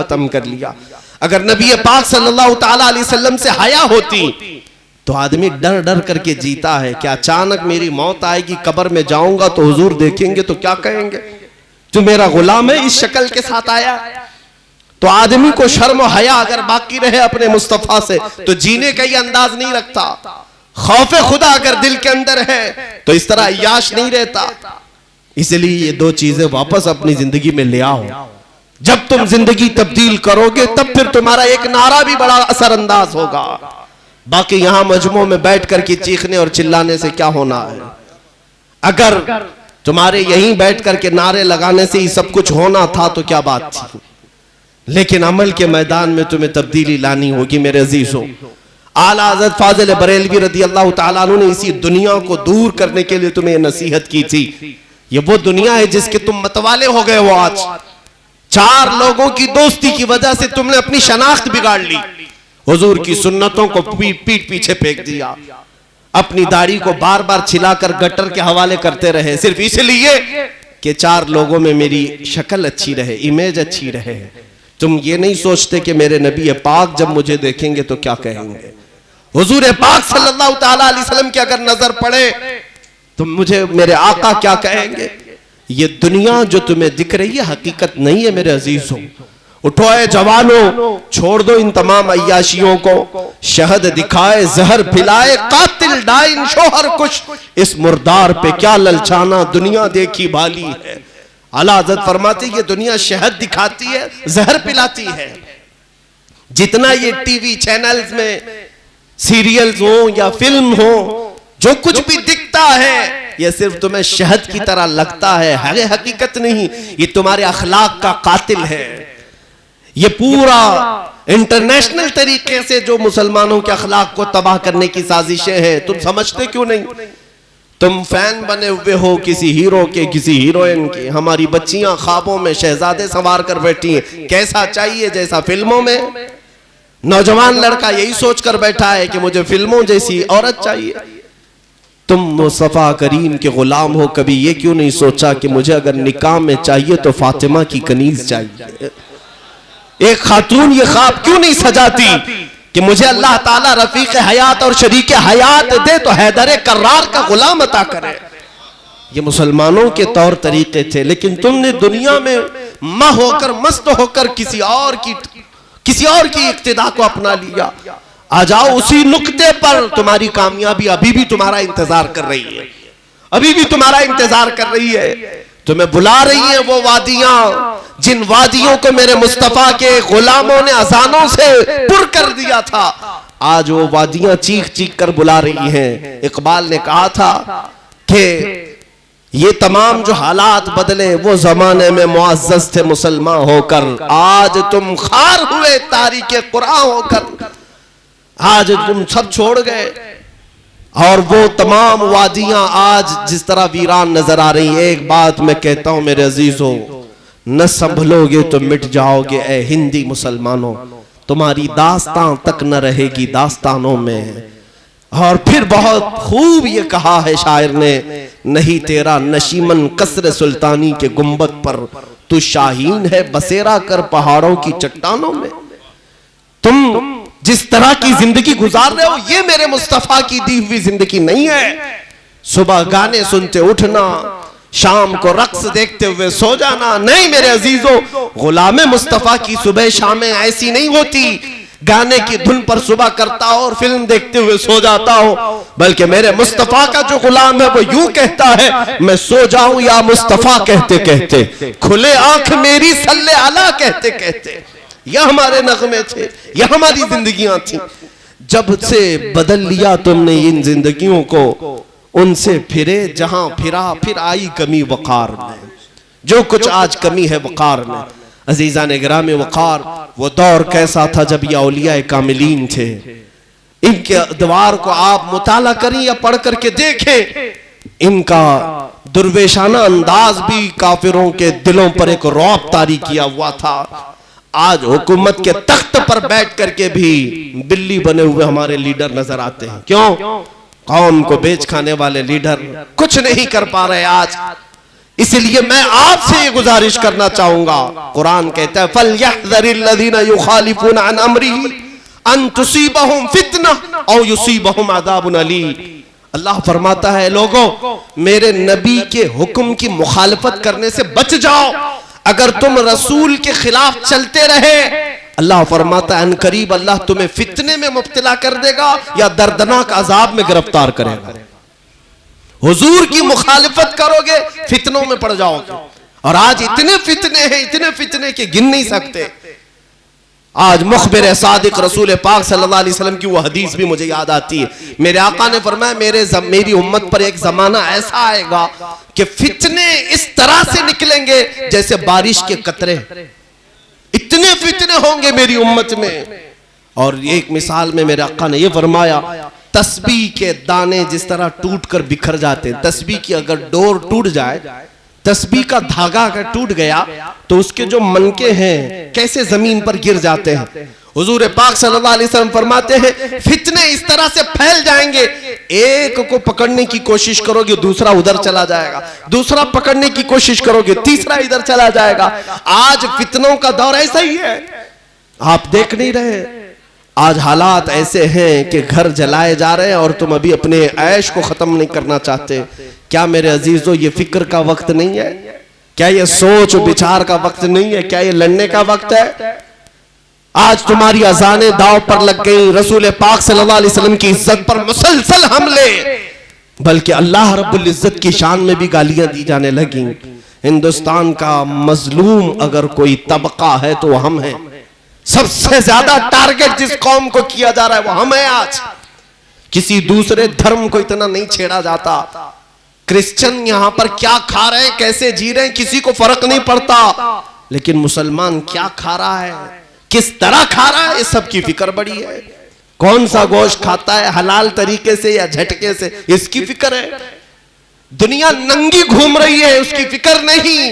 खत्म कर लिया। अगर नबी पाक सल्लल्लाहु ताला अलैहि वसल्लम से हया होती तो आदमी डर डर करके जीता है कि अचानक मेरी मौत आएगी, कब्र में जाऊंगा तो हुजूर देखेंगे तो क्या कहेंगे, तू मेरा गुलाम है, इस शक्ल के साथ आया। तो आदमी को शर्म और हया अगर बाकी रहे अपने मुस्तफा से तो जीने का ही अंदाज नहीं रखता। खौफे खुदा अगर दिल के अंदर है तो इस तरह अय्याश नहीं रहता। इसलिए ये दो चीजें वापस अपनी जिंदगी में ले आओ। जब तुम जिंदगी तब्दील करोगे तब फिर तुम्हारा एक नारा भी बड़ा असरअंदाज होगा। बाकी यहां मजमू में बैठ कर के चीखने और चिल्लाने से क्या होना है। अगर तुम्हारे यहीं बैठ कर के नारे लगाने से ही सब कुछ होना था तो क्या बात थी। लेकिन अमल के मैदान में तुम्हें तब्दीली लानी होगी मेरे अजीजों। आला हज़रत फाज़िल बरेलवी रज़ी अल्लाह तआला अन्हु ने इसी दुनिया को दूर करने के लिए तुम्हें नसीहत की थी। ये वो दुनिया है जिसके तुम मतवाले हो गए हो। आज 4 लोगों की दोस्ती की वजह से तुमने अपनी शनाख्त बिगाड़ ली, हुजूर की सुन्नतों को पीठ पीछे फेंक दिया, अपनी दाढ़ी को बार बार छिलाकर गटर के हवाले करते रहे सिर्फ इसलिए कि 4 लोगों में मेरी शक्ल अच्छी रहे, इमेज अच्छी रहे। तुम ये नहीं सोचते कि मेरे नबी पाक जब मुझे देखेंगे तो क्या कहेंगे। हुजूर पाक सल्लल्लाहु ताला अलैहि वसल्लम की अगर नजर पड़े तो मुझे मेरे आका क्या कहेंगे। ये दुनिया जो तुम्हें दिख रही है हकीकत नहीं है मेरे अजीजों। उठो ऐ जवानों, छोड़ दो इन तमाम अय्याशियों को। शहद दिखाए जहर पिलाए कातिल डाइन शोहर कुछ, इस मुर्दार पे क्या ललचाना, दुनिया देखी भाली है। आला हज़रत फरमाते ये दुनिया शहद दिखाती है, जहर पिलाती है। जितना ये टीवी चैनल्स में सीरियल्स हो या फिल्म हो, जो कुछ भी दिखता है ये सिर्फ तुम्हें शहद की तरह लगता है, हकीकत नहीं। ये तुम्हारे अखलाक का कातिल है। ये पूरा इंटरनेशनल तरीके से जो मुसलमानों के अखलाक को तबाह करने की साजिशें हैं, तुम समझते क्यों नहीं। तुम फैन बने हुए हो किसी हीरो के, किसी हीरोइन के। हमारी बच्चियां ख्वाबों में शहजादे सवार कर बैठी हैं, कैसा चाहिए जैसा फिल्मों में। नौजवान लड़का यही सोच कर बैठा है कि मुझे फिल्मों जैसी औरत चाहिए। तुम मुस्तफा करीम के गुलाम हो, कभी ये क्यों नहीं सोचा कि मुझे अगर निकाह में चाहिए तो फातिमा की कनीज चाहिए। एक खातून ये ख्वाब क्यों नहीं सजाती कि मुझे अल्लाह ताला रफीक हयात और शरीक हयात दे तो हैदर कर्रार का गुलाम अता करे। ये मुसलमानों के तौर तरीके थे, लेकिन तुमने दुनिया में मां होकर मस्त होकर किसी और की इक्तिदा को अपना लिया। आ जाओ उसी नुक्ते पर, तुम्हारी कामयाबी अभी भी तुम्हारा इंतजार कर रही है, अभी भी तुम्हारा इंतजार कर रही है। तुम्हें बुला रही है वो वादियां जिन वादियों को मेरे मुस्तफा के गुलामों ने अजानों से पुर कर दिया था। आज वो वादियां चीख चीख कर बुला रही हैं। इकबाल ने कहा था कि ये तमाम जो हालात बदले वो जमाने में मुअज़्ज़ज़ थे मुसलमान होकर, आज तुम खार हुए तारीके कुरान होकर। आज तुम सब छोड़ गए और वो तमाम वादियां आज जिस तरह वीरान नजर आ रही है। एक बात मैं कहता हूं मेरे अजीजों, न संभलोगे तो मिट जाओगे ए हिंदी मुसलमानों, तुम्हारी दास्तां तक न रहेगी दास्तानों में। और फिर बहुत खूब ये कहा है शायर ने, नहीं तेरा नशीमन कसर सुल्तानी के गुंबद पर, तू शाहीन है बसेरा कर पहाड़ों की चट्टानों में। तुम जिस तरह की जिंदगी गुजार रहे हो ये मेरे मुस्तफा की दी हुई जिंदगी नहीं है। सुबह गाने सुनते उठना, शाम को रक्स देखते हुए सो जाना, नहीं मेरे अजीजों, गुलामे मुस्तफा की सुबह शामें ऐसी नहीं होती गाने की धुन पर सुबह करता हो और फिल्म देखते हुए सो जाता हो। बल्कि मेरे मुस्तफा का जो गुलाम है वो यूं कहता है, मैं सो जाऊं या मुस्तफा कहते कहते, खुले आंख मेरी सल्ले अला कहते कहते। यह हमारे नगमे थे, यह हमारी जिंदगियां थी। जब से बदल लिया तुमने इन जिंदगियों को, उनसे फिरे जहां फिरा फिर आई कमी वकार में। जो कुछ आज कमी है वकार में। अजीजा ने गिरामी वकार, वो दौर कैसा था जब ये औलिया कामिलीन थे। इनके द्वार को आप मुताला करें या पढ़ करके देखें, इनका दुर्वेशाना अंदाज भी काफिरों के दिलों पर एक रौब तारी किया हुआ था। आज हुकूमत के तख्त पर बैठ करके भी बिल्ली बने हुए हमारे लीडर नजर आते हैं। क्यों? कौम को बेच खाने वाले लीडर कुछ नहीं कर पा रहे। आज इसलिए मैं आपसे ये गुजारिश करना चाहूंगा, कुरान कहता है फलयहज़रिल्लज़ीना युखालिफूना अन अम्रिही अन तुसीबहुम फितना औ युसीबहुम अज़ाबुन अलीम। अल्लाह फरमाता है लोगों, मेरे नबी के हुक्म की मुखालफत करने से बच जाओ। अगर तुम रसूल के खिलाफ चलते रहे, अल्लाह फरमाता है अनकरीब अल्लाह तुम्हें फितने में मुब्तला कर देगा या दर्दनाक अजाब में गिरफ्तार करेगा। हुजूर की मुखालिफत करोगे फितनों में पड़ जाओगे। और आज इतने फितने के गिन नहीं सकते। आज मुखबिर सादिक रसूल पाक सल्लल्लाहु अलैहि वसल्लम की वो हदीस भी मुझे याद आती है। मेरे आका ने फरमाया मेरी उम्मत पर एक जमाना ऐसा आएगा कि फितने इस तरह से निकलेंगे जैसे बारिश के कतरे। इतने फितने होंगे मेरी उम्मत में। और एक मिसाल में मेरे आका ने यह फरमाया, तस्बीह के दाने जिस तरह टूट कर बिखर जाते हैं, तस्बीह की अगर डोर टूट जाए, तस्बीह का धागा अगर टूट गया तो उसके जो मनके हैं कैसे जमीन पर गिर जाते हैं। हुजूर पाक सल्लल्लाहु अलैहि वसल्लम फरमाते हैं फितने इस तरह से फैल जाएंगे, एक को पकड़ने की कोशिश करोगे दूसरा उधर चला जाएगा, दूसरा पकड़ने की कोशिश करोगे तीसरा इधर चला जाएगा। आज फितनों का दौर ऐसा ही है, आप देख नहीं रहे। आज हालात ऐसे हैं कि घर जलाए जा रहे हैं और तुम अभी अपने ऐश को खत्म नहीं करना चाहते। क्या मेरे अजीजों ये फिक्र का वक्त नहीं है? क्या ये सोच विचार का वक्त नहीं है? क्या ये लड़ने का वक्त है? आज तुम्हारी अजानें दाव पर लग गई, रसूल पाक सल्लल्लाहु अलैहि वसल्लम की इज्जत पर मुसलसल हमले, बल्कि अल्लाह रब्बुल इज्जत की शान में भी गालियां दी जाने लगी। हिंदुस्तान का मजलूम अगर कोई तबका है तो हम हैं। सबसे ज्यादा टारगेट जिस कौम को किया जा रहा है वो हम हैं। आज किसी दूसरे धर्म को इतना नहीं छेड़ा जाता। क्रिश्चियन यहां पर क्या खा रहे हैं, कैसे जी रहे हैं, किसी को फर्क नहीं पड़ता। लेकिन मुसलमान क्या खा रहा है, किस तरह खा रहा है, इस सब की फिक्र बड़ी है। कौन सा गोश्त खाता है, हलाल तरीके से या झटके से, इसकी फिक्र है। दुनिया नंगी घूम रही है, उसकी फिक्र नहीं।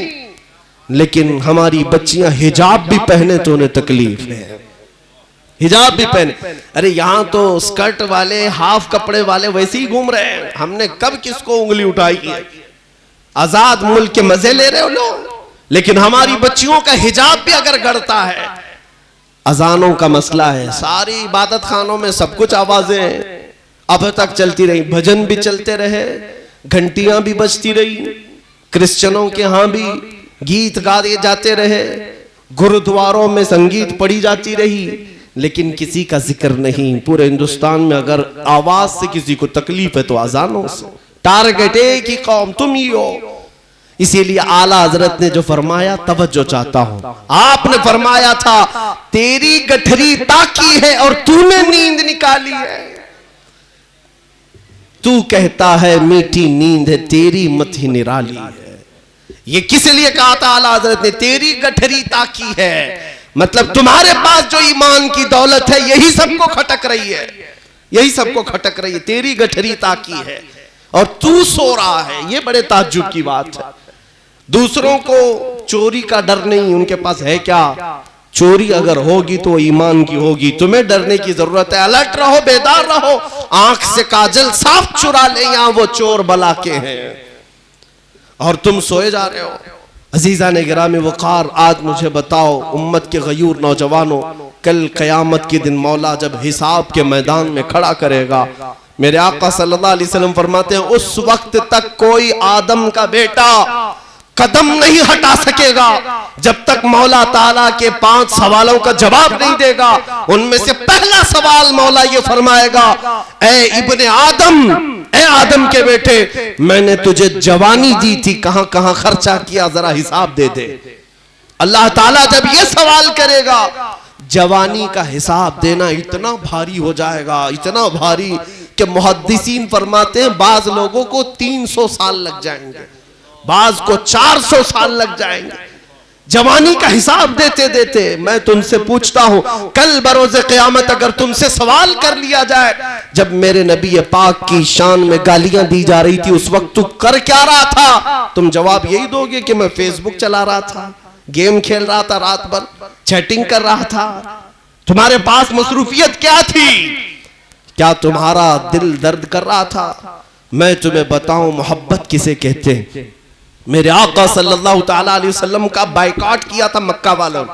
लेकिन हमारी बच्चियां हिजाब भी पहने तो उन्हें तकलीफ है, हिजाब भी पहने। अरे यहां तो स्कर्ट वाले हाफ कपड़े वाले वैसे ही घूम रहे हैं। हमने कब किसको उंगली उठाई है? आजाद मुल्क के मजे ले रहे हो लोग, लेकिन हमारी बच्चियों का हिजाब भी अगर गड़ता है। अजानों का मसला है, सारी इबादत खानों में सब कुछ आवाजें अब तक चलती रही, भजन भी चलते रहे, घंटियां भी बजती रही, क्रिश्चियनों के यहां भी गीत गाए जाते रहे, गुरुद्वारों में संगीत पढ़ी जाती रही, लेकिन किसी का जिक्र नहीं। पूरे हिंदुस्तान में अगर आवाज से किसी को तकलीफ है तो अजानों से। टारगेट एक ही कौम, तुम ही हो। इसीलिए आला हजरत ने जो फरमाया, तवज्जो चाहता हूं, आपने फरमाया था तेरी गठरी ताकी है और तूने नींद निकाली है। तू कहता है मीठी नींद है, तेरी मथी निराली है। ये किस लिए कहा था आला हजरत ने? तेरी गठरी ताकी है, मतलब तुम्हारे पास जो ईमान की दौलत है यही सबको खटक रही है, यही सबको खटक रही है। तेरी गठरी ताकी है और तू सो रहा है। ये बड़े ताज्जुब की बात है। दूसरों को चोरी का डर नहीं, उनके पास है क्या? चोरी अगर होगी तो ईमान की होगी। तुम्हें डरने की जरूरत है। अलर्ट रहो, बेदार रहो। आंख से काजल साफ चुरा ले, यहां वो चोर बला के हैं और तुम सोए जा रहे हो। अजीजा ने गिरामी वक़ार, आज मुझे बताओ उम्मत के गयूर नौजवानों, कल क़यामत के दिन मौला जब हिसाब के मैदान में खड़ा करेगा, मेरे आका सल्लल्लाहु अलैहि वसल्लम फरमाते हैं उस वक्त तक कोई आदम का बेटा कदम नहीं हटा सकेगा जब तक मौला ताला के 5 सवालों का जवाब नहीं देगा। उनमें से पहला सवाल मौला ये फरमाएगा, ए इब्ने आदम, ए आदम के बेटे, मैंने तुझे जवानी दी थी, कहां कहां खर्चा किया, जरा हिसाब दे दे। अल्लाह ताला जब ये सवाल करेगा, जवानी का हिसाब देना इतना भारी हो जाएगा, इतना भारी कि मुहद्दिसीन फरमाते हैं बाज लोगों को 300 साल लग जाएंगे, बाज को 400 साल लग जाएंगे जवानी का हिसाब देते देते। मैं तुमसे पूछता हूं, कल बरोज़े क़यामत अगर तुमसे सवाल कर लिया जाए, जब मेरे नबी पाक की शान में गालियां दी जा रही थी उस वक्त तू कर क्या रहा था? तुम जवाब यही दोगे कि मैं फेसबुक चला रहा था, गेम खेल रहा था, रात भर चैटिंग कर रहा था। तुम्हारे पास मसरूफियत क्या थी? क्या तुम्हारा दिल दर्द कर रहा था? मैं तुम्हें बताऊं मोहब्बत किसे कहते हैं। मेरे आका सल्लल्लाहु ताला अलैहि वसल्लम का बायकॉट किया था मक्का वालों ने।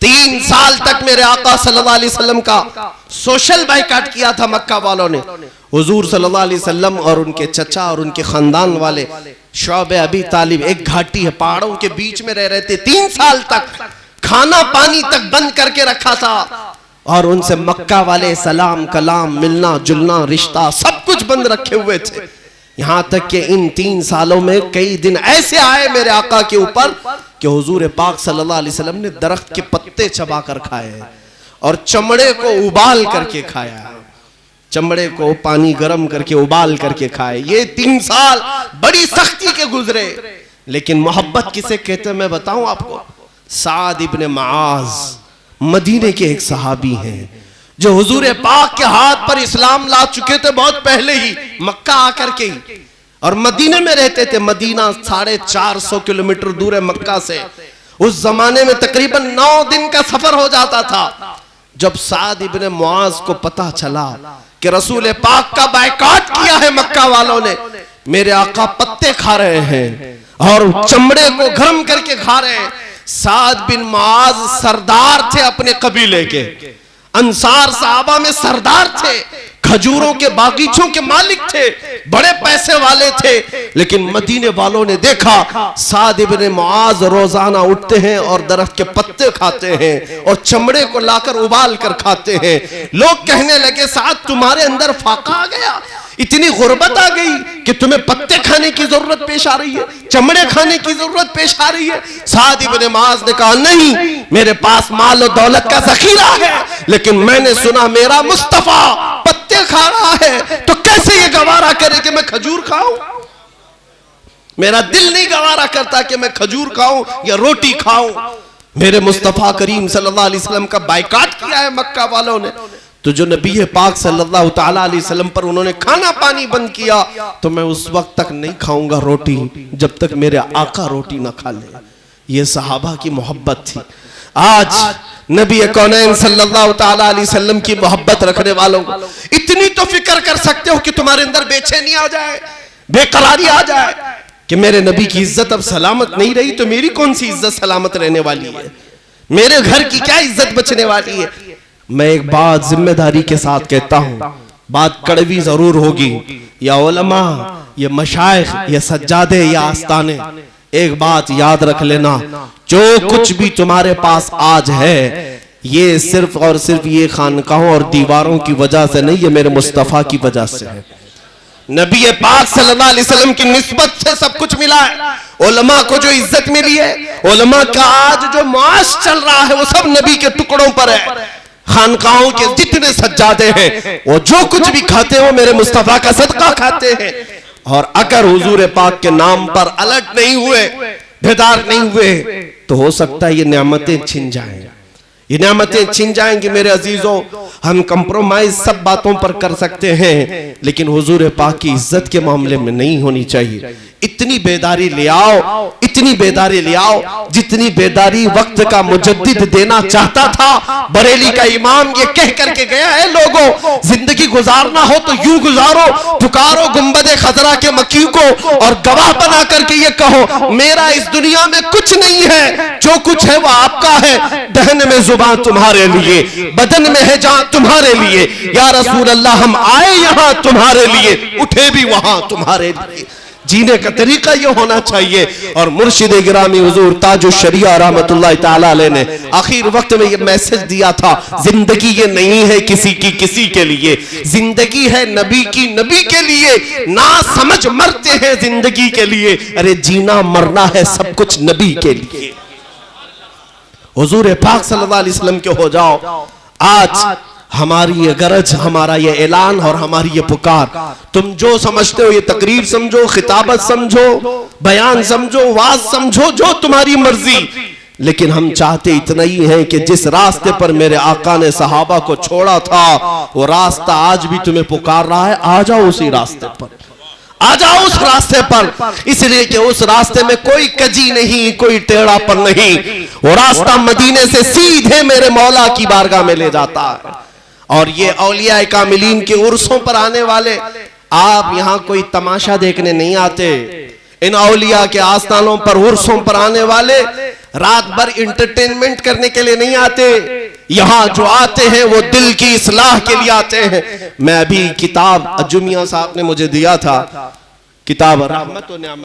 3 साल तक मेरे आका सल्लल्लाहु अलैहि वसल्लम का सोशल बायकॉट किया था मक्का वालों ने। हुजूर सल्लल्लाहु अलैहि वसल्लम और उनके चचा और उनके खानदान वाले शौबे अबी तालिब एक घाटी है, पहाड़ों के बीच में रह रहे थे। 3 साल तक खाना पानी तक बंद करके रखा था और उनसे मक्का वाले सलाम कलाम मिलना जुलना रिश्ता सब कुछ बंद रखे हुए थे। यहां तक कि इन 3 सालों में कई दिन ऐसे आए मेरे आका के ऊपर कि हुजूर पाक सल्लल्लाहु अलैहि वसल्लम ने दरख्त के पत्ते चबा कर खाए और चमड़े को उबाल करके खाया, चमड़े को पानी गर्म करके उबाल करके खाए। ये 3 साल बड़ी सख्ती के गुजरे, लेकिन मोहब्बत किसे कहते हैं मैं बताऊं आपको। साद इब्ने मुआज मदीने के एक सहाबी हैं जो हुजूर पाक के हाथ पर इस्लाम ला चुके थे बहुत पहले ही, मक्का आकर के ही, और मदीने में रहते थे। मदीना 450 किलोमीटर दूर है मक्का से। उस जमाने में तकरीबन 9 दिन का सफर हो जाता था। जब साद इब्ने मुआज को पता चला कि रसूल पाक का बायकॉट किया है मक्का वालों ने, मेरे आका पत्ते खा रहे हैं और चमड़े को गर्म करके खा रहे हैं। साद बिन मुआज सरदार थे अपने कबीले के, अंसार साहबा में सरदार थे, खजूरों के बागीचों के मालिक थे, बड़े पैसे वाले थे। लेकिन मदीने वालों ने देखा साद इब्ने मुआज रोजाना उठते हैं और दरख्त के पत्ते खाते हैं और चमड़े को लाकर उबाल कर खाते हैं। लोग कहने लगे साद तुम्हारे अंदर फाका आ गया, इतनी गुर्बत आ गई कि तुम्हें पत्ते खाने की जरूरत पेश आ रही है, चमड़े खाने की जरूरत पेश आ रही है। साद इब्ने मुआज ने कहा नहीं, मेरे पास माल और दौलत का जखीरा है, लेकिन मैंने सुना मेरा मुस्तफा पत्ते खा रहा है, तो कैसे ये गवारा करे कि मैं खजूर खाऊं। मेरा दिल नहीं गवारा करता कि मैं खजूर खाऊं या रोटी खाऊं। मेरे मुस्तफा करीम सल्लल्लाहु अलैहि वसल्लम का बायकॉट किया है मक्का वालों ने, तो जो नबी पाक सल्लल्लाहु ताला अलैहि वसल्लम पर उन्होंने खाना पानी बंद किया, तो मैं उस वक्त तक नहीं खाऊंगा रोटी जब तक मेरे आका रोटी ना खा ले। ये सहाबा की मोहब्बत थी। आज नबी कौनैन सल्लल्लाहु ताला अलैहि वसल्लम की मोहब्बत रखने वालों इतनी तो फिक्र कर सकते हो कि तुम्हारे अंदर बेचैनी आ जाए, बेकरारी आ जाए कि मेरे नबी की इज्जत अब सलामत नहीं रही, तो मेरी कौन सी इज्जत सलामत रहने वाली है, मेरे घर की क्या इज्जत बचने वाली है। मैं एक बात जिम्मेदारी के साथ कहता हूं, बात कड़वी जरूर होगी, या उलमा या मशाइख या सज्जादे या आस्ताने, एक बात याद रख लेना, जो कुछ भी तुम्हारे पास आज है ये सिर्फ और सिर्फ ये खानकाहों और दीवारों की वजह से नहीं, ये मेरे मुस्तफा की वजह से है। नबी पाक सल्लल्लाहु अलैहि वसल्लम की निस्बत से सब कुछ मिला है। उलमा को जो इज्जत मिली है, उलमा का आज जो माश चल रहा है, वो सब नबी के टुकड़ों पर है। खानकाहों के जितने सज्जादे हैं वो जो कुछ भी खाते हैं वो मेरे मुस्तफा का सदका खाते हैं। और अगर हुजूर पाक के नाम पर अलर्ट नहीं हुए, बेदार नहीं हुए, तो हो सकता है ये नेमतें छिन जाएं, ये नेमतें छिन जाएंगी। मेरे अजीजों, हम कंप्रोमाइज सब बातों पर कर सकते हैं, लेकिन हुजूर पाक की इज्जत के मामले में नहीं होनी चाहिए। इतनी बेदारी ले आओ, इतनी बेदारी ले आओ जितनी बेदारी वक्त का मुजद्दिद देना चाहता था। बरेली का इमाम ये कह करके गया है, लोगों जिंदगी गुजारना हो तो यूं गुजारो, पुकारो गुंबदे खजरा के मक्की को और गवाह बना करके ये कहो मेरा इस दुनिया में कुछ नहीं है, जो कुछ है वो आपका है। दहन में जुबान तुम्हारे लिए, बदन में है जान तुम्हारे लिए। या रसूल अल्लाह हम आए यहाँ तुम्हारे लिए, उठे भी वहां तुम्हारे लिए। जीने का तरीका ये होना चाहिए। और मुर्शिद गिरामी हुजूर ताजुश शरिया रहमतुल्लाह ताला अलैह ने आखिर वक्त में ये मैसेज दिया था, जिंदगी ये नहीं है किसी की किसी के लिए, जिंदगी है नबी की नबी के लिए। ना समझ मरते हैं जिंदगी के लिए, अरे जीना मरना है सब कुछ नबी के लिए। हुजूर पाक सल्लल्लाहु अलैहि वसल्लम के हो जाओ। आज हमारी ये गरज, हमारा ये ऐलान और हमारी ये पुकार, तुम जो समझते हो ये तकरीर समझो, खिताबत समझो, बयान समझो, वाज समझो, जो तुम्हारी मर्जी, लेकिन हम चाहते इतना ही है कि जिस रास्ते पर मेरे आका ने सहाबा को छोड़ा था वो रास्ता आज भी तुम्हें पुकार रहा है। आ जाओ उसी रास्ते पर, आ जाओ उस रास्ते पर, इसलिए कि उस रास्ते में कोई कजी नहीं, कोई टेढ़ापन नहीं। वो रास्ता मदीने से सीधे मेरे मौला की बारगाह में ले जाता है। और ये औलिया कामिलीन के उर्सों पर आने वाले, आप यहाँ कोई तमाशा देखने नहीं आते, इन औलिया के आस्थानों पर, उर्सों पर आने वाले रात भर इंटरटेनमेंट करने के लिए नहीं आते। यहां जो आते हैं वो दिल की इस्लाह के लिए आते हैं। मैं अभी किताब अजुमिया साहब ने मुझे दिया था, किताब रहमत व नियामत